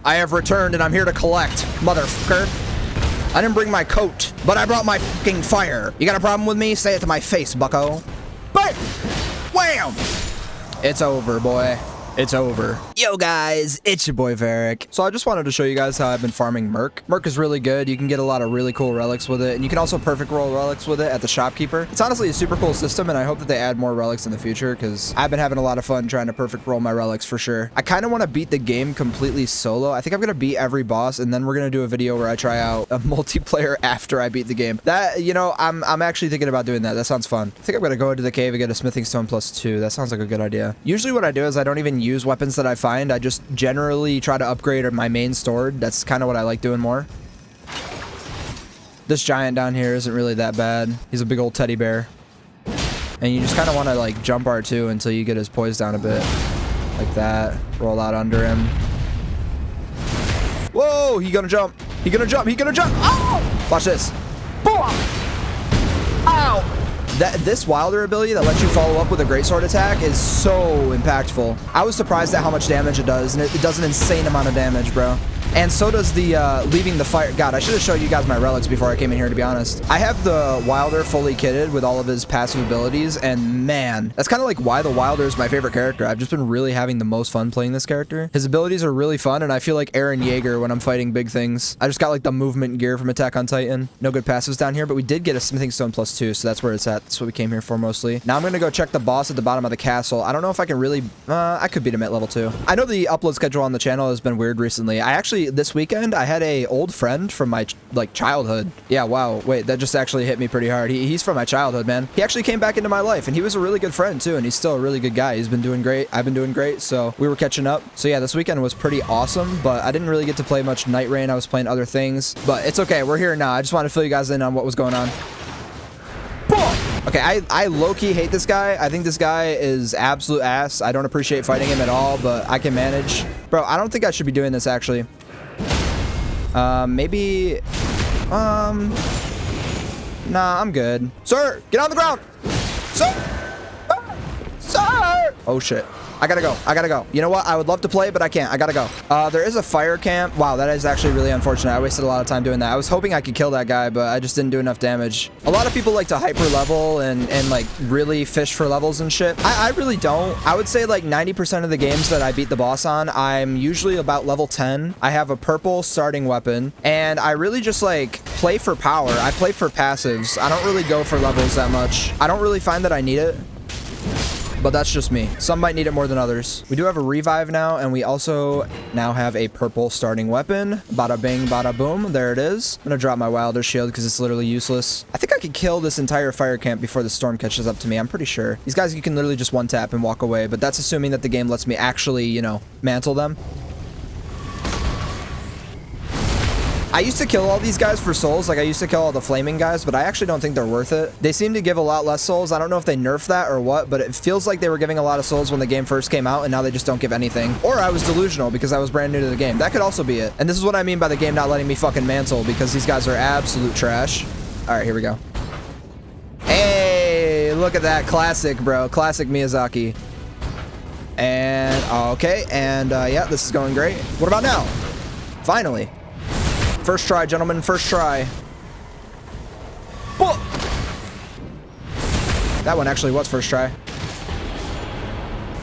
I have returned and I'm here to collect, motherfucker. I didn't bring my coat, but I brought my fucking fire. You got a problem with me? Say it to my face, bucko. Bam! Wham! It's over, boy. It's over. Yo guys, it's your boy Varric. So I just wanted to show you guys how I've been farming Murk. Murk is really good. You can get a lot of really cool relics with it, and you can also perfect roll relics with it at the shopkeeper. It's honestly a super cool system, and I hope that they add more relics in the future because I've been having a lot of fun trying to perfect roll my relics for sure. I kind of want to beat the game completely solo. I think I'm going to beat every boss, and then we're going to do a video where I try out a multiplayer after I beat the game. That, you know, I'm actually thinking about doing that. That sounds fun. I think I'm going to go into the cave and get a smithing stone +2. That sounds like a good idea. Usually what I do is I don't even use weapons that I find. I just generally try to upgrade my main sword. That's kind of what I like doing more. This giant down here isn't really that bad. He's a big old teddy bear. And you just kind of want to like jump R2 until you get his poise down a bit. Like that. Roll out under him. Whoa! He gonna jump. He gonna jump. He gonna jump. Oh! Watch this. Boom! Ow! This Wylder ability that lets you follow up with a greatsword attack is so impactful. I was surprised at how much damage it does, and it does an insane amount of damage, bro. And so does the leaving the fire. God, I should have showed you guys my relics before I came in here, to be honest. I have the Wylder fully kitted with all of his passive abilities, and man, that's kind of like why the Wylder is my favorite character. I've just been really having the most fun playing this character. His abilities are really fun, and I feel like Eren Yeager when I'm fighting big things. I just got like the movement gear from Attack on Titan. No good passives down here, but we did get a smithing stone +2, so that's where it's at. That's what we came here for mostly. Now I'm gonna go check the boss at the bottom of the castle. I don't know if I can really, I could beat him at level 2. I know the upload schedule on the channel has been weird recently. I actually, this weekend, I had a old friend from my like childhood. Yeah, wow. Wait, that just actually hit me pretty hard. He's from my childhood, man. He actually came back into my life, and he was a really good friend too, and he's still a really good guy. He's been doing great. I've been doing great, so we were catching up. So yeah, this weekend was pretty awesome, but I didn't really get to play much Nightreign. I was playing other things, but it's okay. We're here now. I just want to fill you guys in on what was going on. Okay, I low-key hate this guy. I think this guy is absolute ass. I don't appreciate fighting him at all, but I can manage. Bro, I don't think I should be doing this, actually. Maybe, nah, I'm good. Sir, get on the ground! Sir! Sir! Oh, shit. I gotta go. I gotta go. You know what? I would love to play, but I can't. I gotta go. There is a fire camp. Wow, that is actually really unfortunate. I wasted a lot of time doing that. I was hoping I could kill that guy, but I just didn't do enough damage. A lot of people like to hyper level and like really fish for levels and shit. I really don't. I would say like 90% of the games that I beat the boss on, I'm usually about level 10. I have a purple starting weapon, and I really just like play for power. I play for passives. I don't really go for levels that much. I don't really find that I need it. But that's just me. Some might need it more than others. We do have a revive now, and we also now have a purple starting weapon. Bada bing, bada boom. There it is. I'm gonna drop my Wylder shield because it's literally useless. I think I could kill this entire fire camp before the storm catches up to me. I'm pretty sure. These guys, you can literally just one tap and walk away, but that's assuming that the game lets me actually, you know, mantle them. I used to kill all these guys for souls, like I used to kill all the flaming guys, but I actually don't think they're worth it. They seem to give a lot less souls. I don't know if they nerfed that or what, but it feels like they were giving a lot of souls when the game first came out, and now they just don't give anything. Or I was delusional because I was brand new to the game. That could also be it. And this is what I mean by the game not letting me fucking mantle, because these guys are absolute trash. All right, here we go. Hey, look at that. Classic, bro. Classic Miyazaki. And, okay, and yeah, this is going great. What about now? Finally. First try, gentlemen, first try. Whoa! That one actually was first try.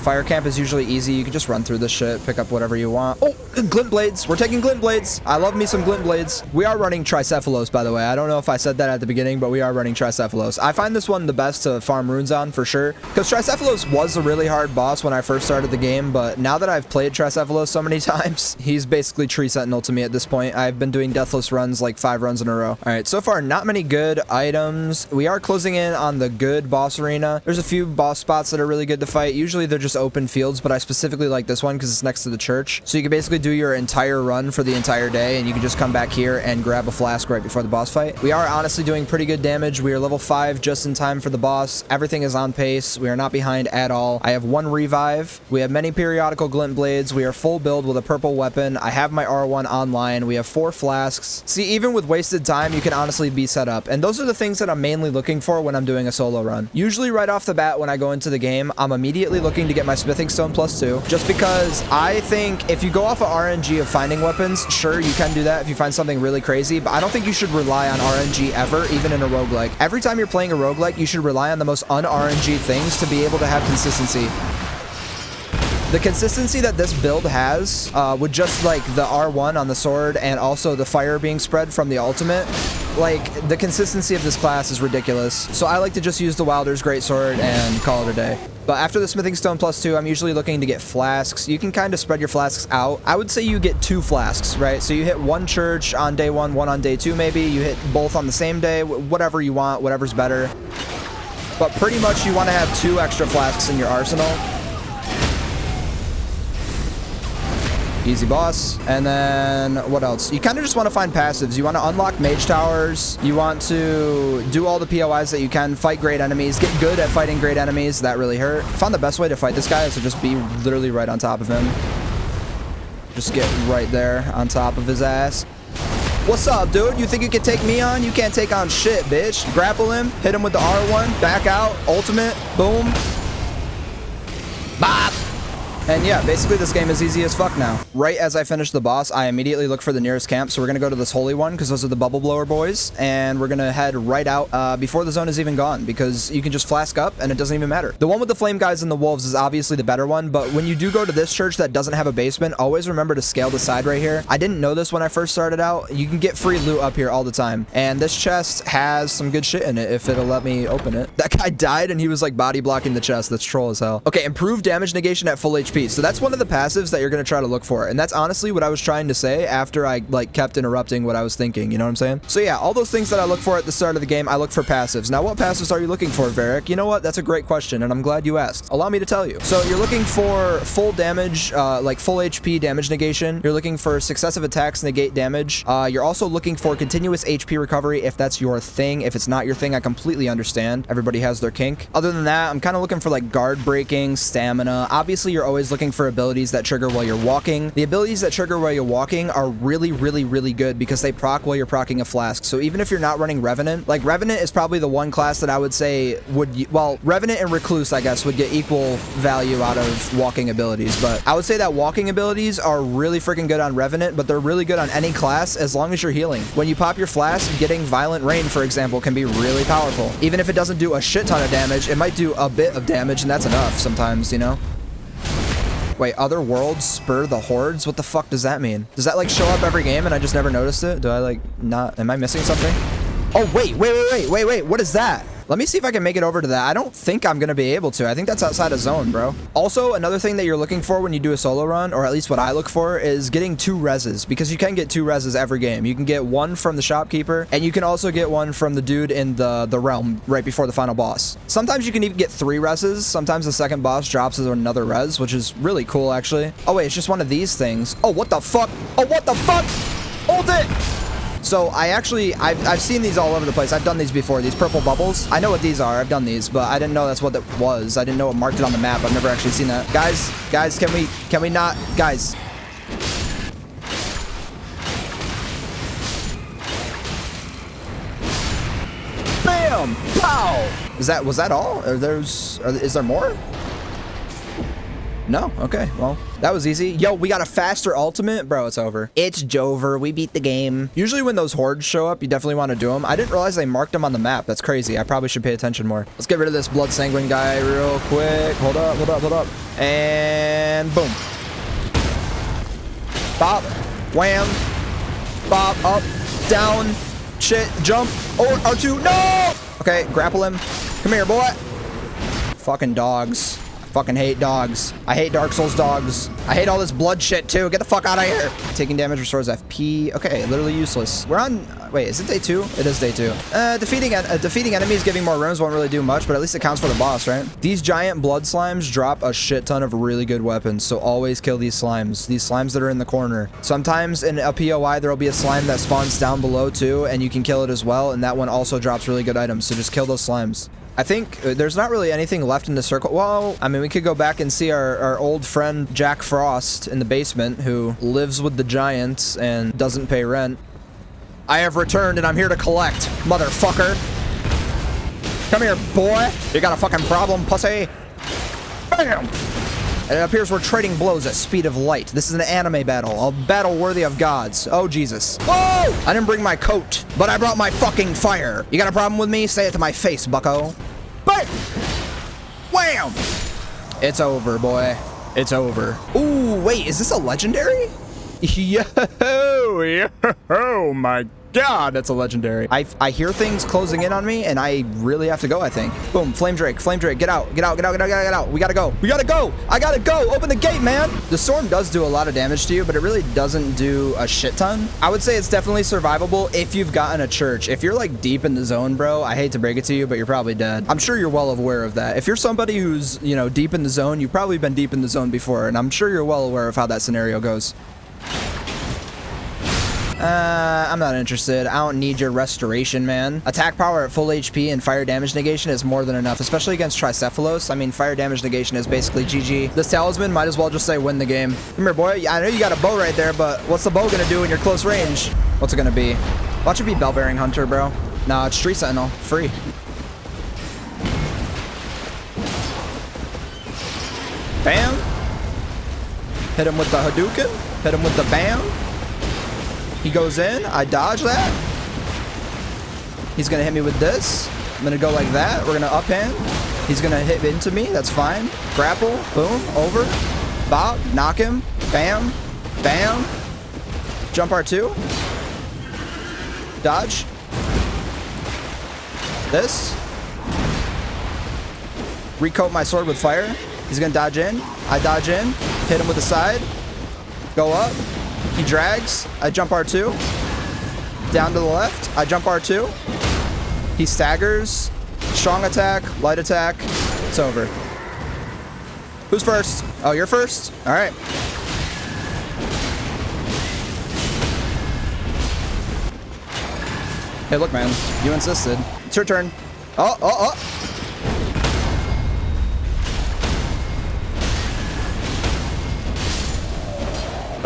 Fire camp is usually easy. You can just run through this shit, pick up whatever you want. Oh, glint blades. We're taking glint blades. I love me some glint blades. We are running Tricephalos, by the way. I don't know if I said that at the beginning, but we are running Tricephalos. I find this one the best to farm runes on for sure, because Tricephalos was a really hard boss when I first started the game, but now that I've played Tricephalos so many times, he's basically Tree Sentinel to me at this point. I've been doing deathless runs like 5 runs in a row. All right, so far, not many good items. We are closing in on the good boss arena. There's a few boss spots that are really good to fight. Usually they're just open fields, but I specifically like this one because it's next to the church. So you can basically do your entire run for the entire day, and you can just come back here and grab a flask right before the boss fight. We are honestly doing pretty good damage. We are level 5 just in time for the boss. Everything is on pace. We are not behind at all. I have 1 revive. We have many periodical glint blades. We are full build with a purple weapon. I have my R1 online. We have 4 flasks. See, even with wasted time, you can honestly be set up. And those are the things that I'm mainly looking for when I'm doing a solo run. Usually right off the bat when I go into the game, I'm immediately looking to get get my smithing stone +2, just because I think if you go off of RNG of finding weapons, sure, you can do that if you find something really crazy, but I don't think you should rely on RNG ever, even in a roguelike. Every time you're playing a roguelike, you should rely on the most un-RNG things to be able to have consistency. The consistency that this build has, with just like the R1 on the sword and also the fire being spread from the ultimate, like the consistency of this class is ridiculous. So I like to just use the Wylder's greatsword and call it a day. But after the smithing stone +2, I'm usually looking to get flasks. You can kind of spread your flasks out. I would say you get 2 flasks, right? So you hit 1 church on day 1, 1 on day 2 maybe. You hit both on the same day, whatever you want, whatever's better. But pretty much you want to have 2 extra flasks in your arsenal. Easy boss. And then what else? You kind of just want to find passives. You want to unlock mage towers. You want to do all the POIs that you can, fight great enemies, get good at fighting great enemies. That really hurt. I found the best way to fight this guy is to just be literally right on top of him. Just get right there on top of his ass. What's up, dude? You think you can take me on? You can't take on shit, bitch. Grapple him, hit him with the R1, back out, ultimate, boom. Bop. And yeah, basically this game is easy as fuck now. Right as I finish the boss, I immediately look for the nearest camp. So we're going to go to this holy one because those are the bubble blower boys. And we're going to head right out before the zone is even gone because you can just flask up and it doesn't even matter. The one with the flame guys and the wolves is obviously the better one. But when you do go to this church that doesn't have a basement, always remember to scale the side right here. I didn't know this when I first started out. You can get free loot up here all the time. And this chest has some good shit in it if it'll let me open it. That guy died and he was like body blocking the chest. That's troll as hell. Okay, improved damage negation at full HP. So that's one of the passives that you're going to try to look for. And that's honestly what I was trying to say after I like kept interrupting what I was thinking. You know what I'm saying? So yeah, all those things that I look for at the start of the game, I look for passives. Now, what passives are you looking for, Varric? You know what? That's a great question. And I'm glad you asked. Allow me to tell you. So you're looking for full damage, like full HP damage negation. You're looking for successive attacks negate damage. You're also looking for continuous HP recovery if that's your thing. If it's not your thing, I completely understand. Everybody has their kink. Other than that, I'm kind of looking for like guard breaking, stamina. Obviously, you're always looking for abilities that trigger while you're walking. The abilities that trigger while you're walking are really, really, really good because they proc while you're procking a flask. So even if you're not running Revenant, like Revenant is probably the one class that I would say would, well, Revenant and Recluse, I guess, would get equal value out of walking abilities. But I would say that walking abilities are really freaking good on Revenant, but they're really good on any class as long as you're healing. When you pop your flask, getting Violent Rain, for example, can be really powerful. Even if it doesn't do a shit ton of damage, it might do a bit of damage, and that's enough sometimes, you know? Wait, other worlds spur the hordes? What the fuck does that mean? Does that like show up every game and I just never noticed it? Do I like not, am I missing something? Oh, wait, what is that? Let me see if I can make it over to that. I don't think I'm going to be able to. I think that's outside of zone, bro. Also, another thing that you're looking for when you do a solo run, or at least what I look for, is getting 2 reses, because you can get 2 reses every game. You can get one from the shopkeeper, and you can also get one from the dude in the realm right before the final boss. Sometimes you can even get 3 reses. Sometimes the second boss drops as another res, which is really cool, actually. Oh, wait, it's just one of these things. Oh, what the fuck? Oh, what the fuck? Hold it! So I've seen these all over the place. I've done these before, these purple bubbles. I know what these are. I've done these, but I didn't know that's what that was. I didn't know it marked it on the map. I've never actually seen that. Guys, can we not, guys? Bam! Pow! Was that all? Is there more? No? Okay, well, that was easy. Yo, we got a faster ultimate? Bro, it's over. It's Jover. We beat the game. Usually when those hordes show up, you definitely want to do them. I didn't realize they marked them on the map. That's crazy. I probably should pay attention more. Let's get rid of this blood sanguine guy real quick. Hold up. And boom. Bop. Wham. Bop. Up. Down. Shit. Jump. Oh, R2. No! Okay, grapple him. Come here, boy. Fucking dogs. Fucking hate dogs. I hate Dark Souls dogs. I hate all this blood shit too. Get the fuck out of here. Taking damage restores FP. Okay, literally useless. We're on, wait, is it day 2? It is day 2. Defeating enemies giving more runes won't really do much, but at least it counts for the boss, right? These giant blood slimes drop a shit ton of really good weapons, so always kill these slimes. These slimes that are in the corner. Sometimes in a POI, there'll be a slime that spawns down below too, and you can kill it as well, and that one also drops really good items, so just kill those slimes. I think there's not really anything left in the circle. Well, I mean, we could go back and see our old friend Jack Frost in the basement who lives with the giants and doesn't pay rent. I have returned and I'm here to collect, motherfucker. Come here, boy. You got a fucking problem, pussy? Bam! And it appears we're trading blows at speed of light. This is an anime battle, a battle worthy of gods. Oh, Jesus. Whoa! I didn't bring my coat, but I brought my fucking fire. You got a problem with me? Say it to my face, bucko. Bam! Wham! It's over, boy. It's over. Ooh, wait, is this a legendary? Yo, oh my God, that's a legendary. I hear things closing in on me, and I really have to go, I think. Boom, Flame Drake, get out, get out, get out, get out, get out. We gotta go, we gotta go. I gotta go, open the gate, man. The storm does do a lot of damage to you, but it really doesn't do a shit ton. I would say it's definitely survivable if you've gotten a church. If you're like deep in the zone, bro, I hate to break it to you, but you're probably dead. I'm sure you're well aware of that. If you're somebody who's, you know, deep in the zone, you've probably been deep in the zone before, and I'm sure you're well aware of how that scenario goes. I'm not interested. I don't need your restoration, man. Attack power at full HP and fire damage negation is more than enough, especially against Tricephalos. I mean, fire damage negation is basically GG. This talisman might as well just say win the game. Come here, boy. I know you got a bow right there, but what's the bow gonna do in your close range? What's it gonna be? Watch it be Bell-Bearing Hunter, bro. Nah, it's Street Sentinel. Free. Bam. Hit him with the Hadouken. Hit him with the bam. He goes in, I dodge that. He's gonna hit me with this. I'm gonna go like that. We're gonna uphand. He's gonna hit into me, that's fine. Grapple, boom, over. Bop, knock him, bam, bam. Jump R2. Dodge. This. Recoat my sword with fire. He's gonna dodge in. I dodge in, hit him with the side. Go up. He drags. I jump R2. Down to the left. I jump R2. He staggers. Strong attack. Light attack. It's over. Who's first? Oh, you're first? All right. Hey, look, man. You insisted. It's your turn. Oh.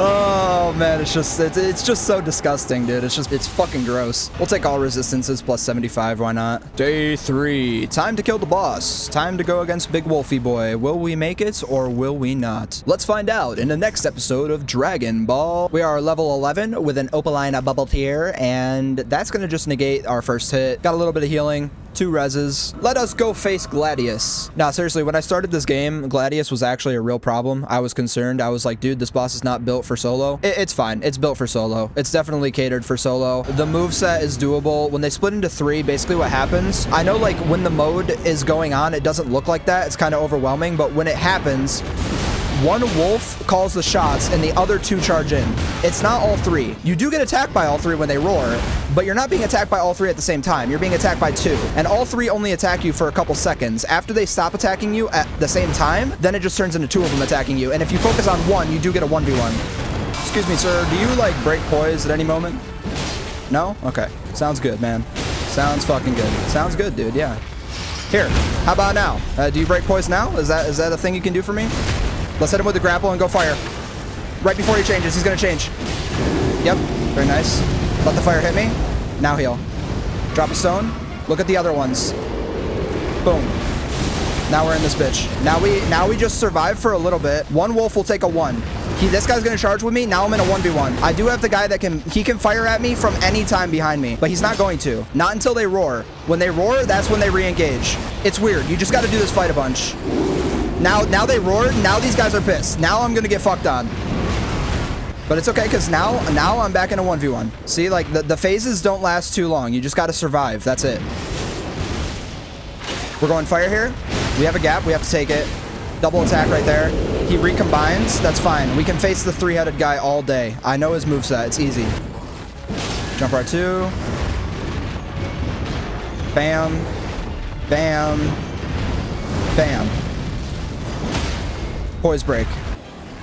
Oh man, it's just so disgusting, dude. It's fucking gross. We'll take all resistances plus 75, why not? Day 3. Time to kill the boss. Time to go against Big Wolfie Boy. Will we make it or will we not? Let's find out in the next episode of Dragon Ball. We are level 11 with an Opaline bubble tier, and that's gonna just negate our first hit. Got a little bit of healing. 2 reses. Let us go face Gladius. Now, seriously, when I started this game, Gladius was actually a real problem. I was concerned. I was like, dude, this boss is not built for solo. It's fine. It's built for solo. It's definitely catered for solo. The moveset is doable. When they split into 3, basically what happens, I know like when the mode is going on, it doesn't look like that. It's kind of overwhelming, but when it happens, one wolf calls the shots and the other 2 charge in. It's not all 3. You do get attacked by all 3 when they roar, but you're not being attacked by all 3 at the same time. You're being attacked by 2. And all 3 only attack you for a couple seconds. After they stop attacking you at the same time, then it just turns into 2 of them attacking you. And if you focus on 1, you do get a 1v1. Excuse me, sir. Do you like break poise at any moment? No? Okay. Sounds good, man. Sounds fucking good. Sounds good, dude. Yeah. Here. How about now? Do you break poise now? Is that a thing you can do for me? Let's hit him with the grapple and go fire. Right before he changes, he's gonna change. Yep, very nice. Let the fire hit me. Now heal. Drop a stone. Look at the other ones. Boom. Now we're in this bitch. Now we just survive for a little bit. One wolf will take a 1. This guy's gonna charge with me. Now I'm in a 1v1. I do have the guy that can fire at me from any time behind me, but he's not going to. Not until they roar. When they roar, that's when they re-engage. It's weird. You just gotta do this fight a bunch. Now they roared. Now these guys are pissed. Now I'm gonna get fucked on. But it's okay, because now I'm back in a 1v1. See, like, the phases don't last too long. You just gotta survive. That's it. We're going fire here. We have a gap. We have to take it. Double attack right there. He recombines. That's fine. We can face the 3-headed guy all day. I know his moveset. It's easy. Jump R2. Bam. Bam. Bam. Poise break.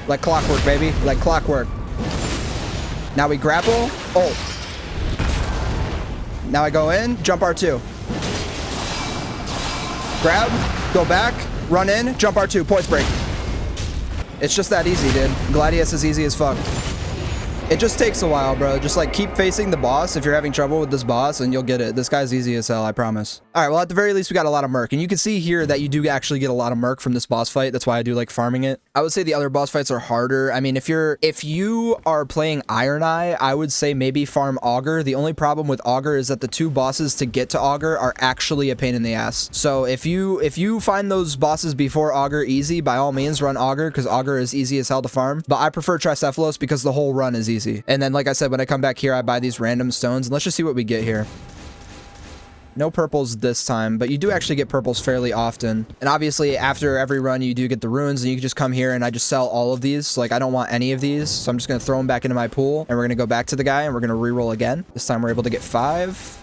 Like clockwork, baby. Like clockwork. Now we grapple. Oh. Now I go in. Jump R2. Grab. Go back. Run in. Jump R2. Poise break. It's just that easy, dude. Gladius is easy as fuck. It just takes a while, bro. Just like keep facing the boss if you're having trouble with this boss and you'll get it. This guy's easy as hell, I promise. All right, well, at the very least, we got a lot of Murk. And you can see here that you do actually get a lot of Murk from this boss fight. That's why I do like farming it. I would say the other boss fights are harder. I mean, if you are playing Iron Eye, I would say maybe farm Augur. The only problem with Augur is that the 2 bosses to get to Augur are actually a pain in the ass. So if you find those bosses before Augur easy, by all means run Augur, because Augur is easy as hell to farm. But I prefer Tricephalos because the whole run is easy. And then, like I said, when I come back here, I buy these random stones. And let's just see what we get here. No purples this time, but you do actually get purples fairly often. And obviously, after every run, you do get the runes, and you can just come here, and I just sell all of these. Like, I don't want any of these, so I'm just going to throw them back into my pool, and we're going to go back to the guy, and we're going to reroll again. This time, we're able to get 5.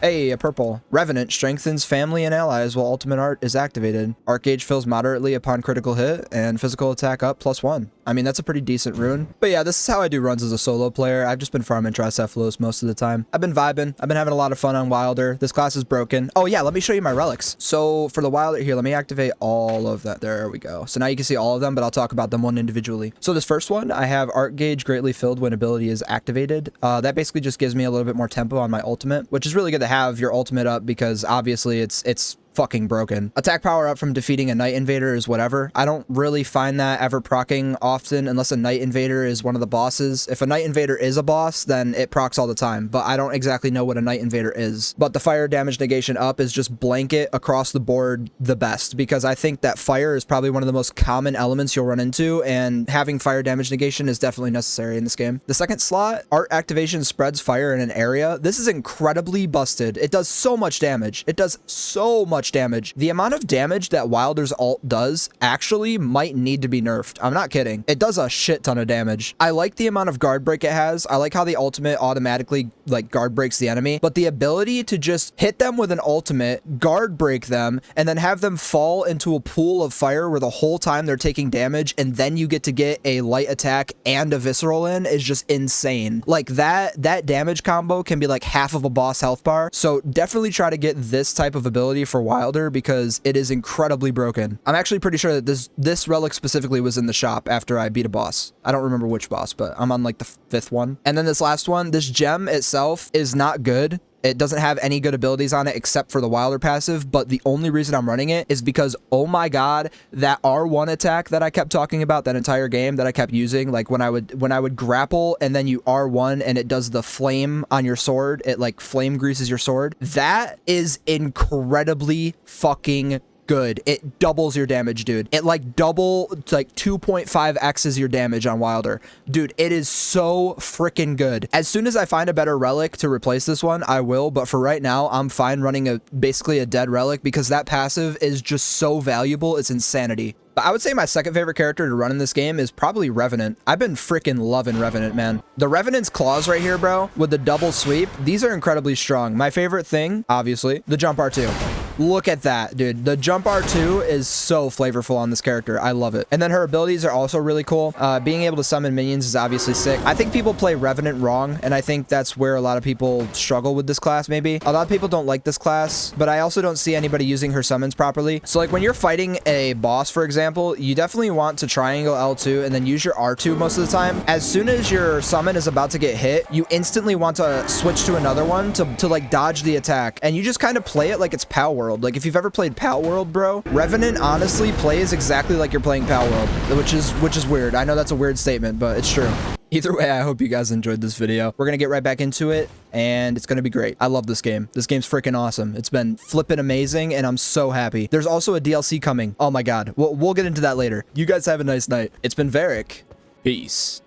Hey, a purple. Revenant strengthens family and allies while ultimate art is activated. Art gauge fills moderately upon critical hit, and physical attack up +1. I mean, that's a pretty decent rune. But yeah, this is how I do runs as a solo player. I've just been farming Tricephalos most of the time. I've been vibing. I've been having a lot of fun on Wylder. This class is broken. Oh yeah, let me show you my relics. So for the Wylder here, let me activate all of that. There we go. So now you can see all of them, but I'll talk about them one individually. So this first one, I have art gauge greatly filled when ability is activated. That basically just gives me a little bit more tempo on my ultimate, which is really good to have your ultimate up because obviously it's fucking broken. Attack power up from defeating a Night Invader is whatever. I don't really find that ever proccing often unless a Night Invader is one of the bosses. If a Night Invader is a boss, then it procs all the time, but I don't exactly know what a Night Invader is. But the fire damage negation up is just blanket across the board the best, because I think that fire is probably one of the most common elements you'll run into, and having fire damage negation is definitely necessary in this game. The second slot, art activation spreads fire in an area. This is incredibly busted. It does so much damage. It does so much damage. The amount of damage that Wylder's ult does actually might need to be nerfed. I'm not kidding. It does a shit ton of damage. I like the amount of guard break it has. I like how the ultimate automatically like guard breaks the enemy, but the ability to just hit them with an ultimate, guard break them, and then have them fall into a pool of fire where the whole time they're taking damage, and then you get to get a light attack and a visceral in is just insane. Like that damage combo can be like half of a boss health bar. So definitely try to get this type of ability for Wylder because it is incredibly broken. I'm actually pretty sure that this relic specifically was in the shop after I beat a boss. I don't remember which boss, but I'm on like the 5th one. And then this last one, this gem itself is not good. It doesn't have any good abilities on it except for the Wylder passive, but the only reason I'm running it is because, oh my god, that R1 attack that I kept talking about that entire game that I kept using, like when I would grapple and then you R1 and it does the flame on your sword, it like flame greases your sword. That is incredibly fucking good. It doubles your damage, dude. It like 2.5x's your damage on Wylder. Dude, it is so freaking good. As soon as I find a better relic to replace this one, I will, but for right now, I'm fine running basically a dead relic because that passive is just so valuable. It's insanity. But I would say my second favorite character to run in this game is probably Revenant. I've been freaking loving Revenant, man. The Revenant's claws right here, bro, with the double sweep, these are incredibly strong. My favorite thing, obviously, the jump R2. Look at that, dude. The jump R2 is so flavorful on this character. I love it. And then her abilities are also really cool. Being able to summon minions is obviously sick. I think people play Revenant wrong, and I think that's where a lot of people struggle with this class, maybe. A lot of people don't like this class, but I also don't see anybody using her summons properly. So like when you're fighting a boss, for example, you definitely want to triangle L2 and then use your R2 most of the time. As soon as your summon is about to get hit, you instantly want to switch to another one to like dodge the attack. And you just kind of play it like it's Pal World. Like if you've ever played Pal World, bro, Revenant honestly plays exactly like you're playing Pal World, which is weird. I know that's a weird statement, but it's true. Either way, I hope you guys enjoyed this video. We're gonna get right back into it, and it's gonna be great. I love this game. This game's freaking awesome. It's been flipping amazing, and I'm so happy. There's also a DLC coming. Oh my god. We'll get into that later. You guys have a nice night. It's been Varric. Peace.